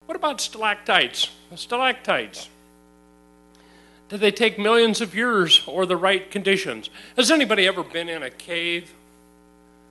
What about stalactites? Stalactites. Do they take millions of years or the right conditions? Has anybody ever been in a cave?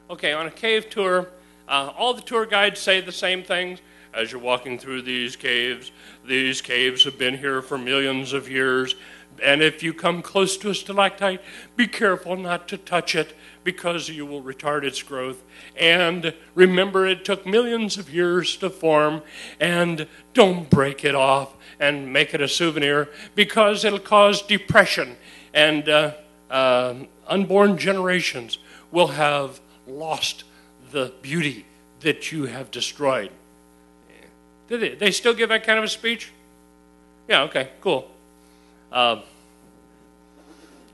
Okay, on a cave tour, all the tour guides say the same things. As you're walking through these caves have been here for millions of years. And if you come close to a stalactite, be careful not to touch it because you will retard its growth. And remember, it took millions of years to form. And don't break it off and make it a souvenir because it'll cause depression. And unborn generations will have lost the beauty that you have destroyed. Did they still give that kind of a speech? Yeah, okay, cool.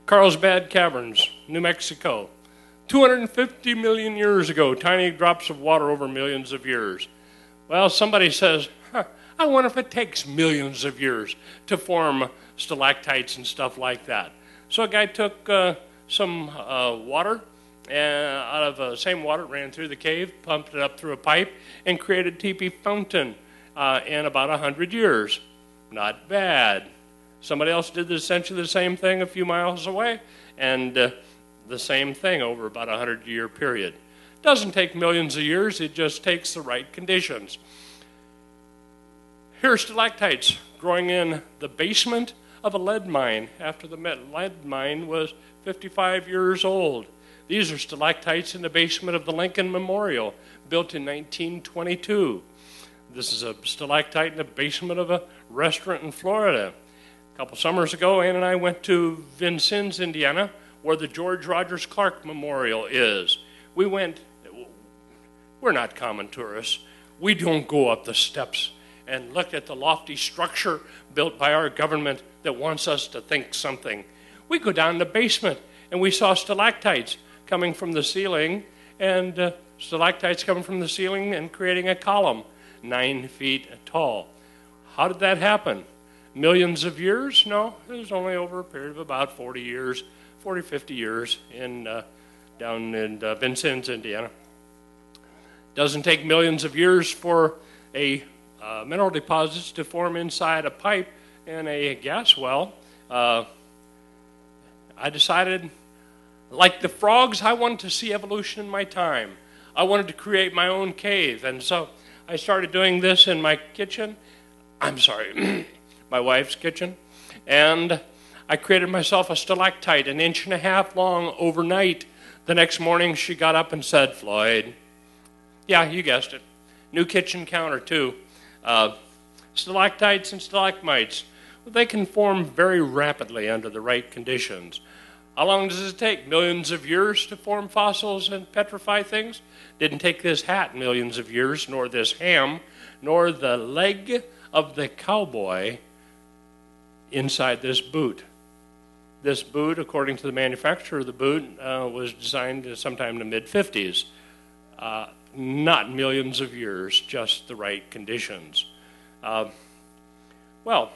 Carlsbad Caverns, New Mexico. 250 million years ago, tiny drops of water over millions of years. Well, somebody says, I wonder if it takes millions of years to form stalactites and stuff like that. So a guy took some water, and out of the same water, ran through the cave, pumped it up through a pipe, and created a teepee fountain in about 100 years. Not bad. Somebody else did essentially the same thing a few miles away, and the same thing over about a 100-year period. Doesn't take millions of years, it just takes the right conditions. Here are stalactites growing in the basement of a lead mine after the lead mine was 55 years old. These are stalactites in the basement of the Lincoln Memorial, built in 1922. This is a stalactite in the basement of a restaurant in Florida. A couple summers ago, Ann and I went to Vincennes, Indiana, where the George Rogers Clark Memorial is. We're not common tourists. We don't go up the steps and look at the lofty structure built by our government that wants us to think something. We go down the basement, and we saw stalactites coming from the ceiling, and stalactites coming from the ceiling and creating a column 9 feet tall. How did that happen? Millions of years? No, it was only over a period of about 40 years, 40, 50 years down in Vincennes, Indiana. Doesn't take millions of years for a mineral deposits to form inside a pipe in a gas well. I decided, like the frogs, I wanted to see evolution in my time. I wanted to create my own cave, and so I started doing this in my kitchen. I'm sorry, my wife's kitchen. And I created myself a stalactite 1.5 inches long overnight. The next morning she got up and said, Floyd, yeah, you guessed it, new kitchen counter too. Stalactites and stalagmites, they can form very rapidly under the right conditions. How long does it take? Millions of years to form fossils and petrify things? Didn't take this hat millions of years, nor this ham, nor the leg of the cowboy inside this boot. This boot, according to the manufacturer of the boot, was designed sometime in the mid-50s. Not millions of years, just the right conditions. Well,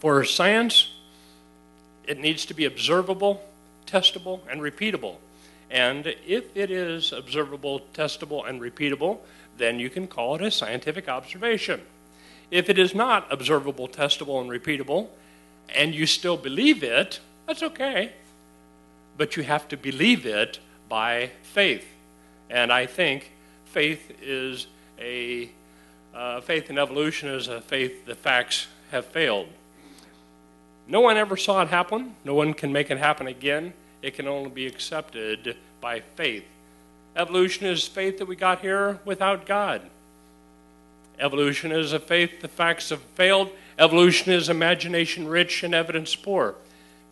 for science, it needs to be observable, testable, and repeatable. And if it is observable, testable, and repeatable, then you can call it a scientific observation. If it is not observable, testable, and repeatable, and you still believe it, that's okay. But you have to believe it by faith. And I think faith in evolution is a faith the facts have failed. No one ever saw it happen. No one can make it happen again. It can only be accepted by faith. Evolution is faith that we got here without God. Evolution is a faith the facts have failed. Evolution is imagination rich and evidence poor.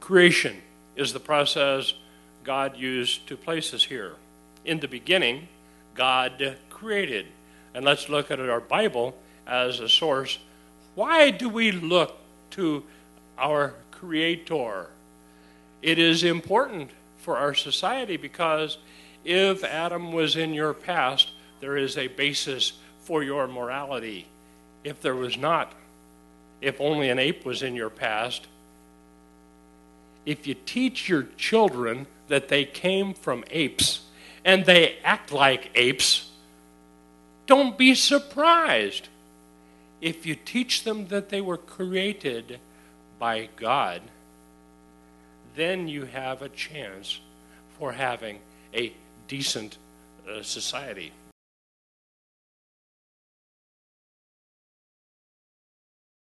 Creation is the process God used to place us here. In the beginning, God created. And let's look at our Bible as a source. Why do we look to our Creator? It is important for our society because if Adam was in your past, there is a basis for your morality. If there was not, if only an ape was in your past, if you teach your children that they came from apes and they act like apes, don't be surprised if you teach them that they were created by God, then you have a chance for having a decent society.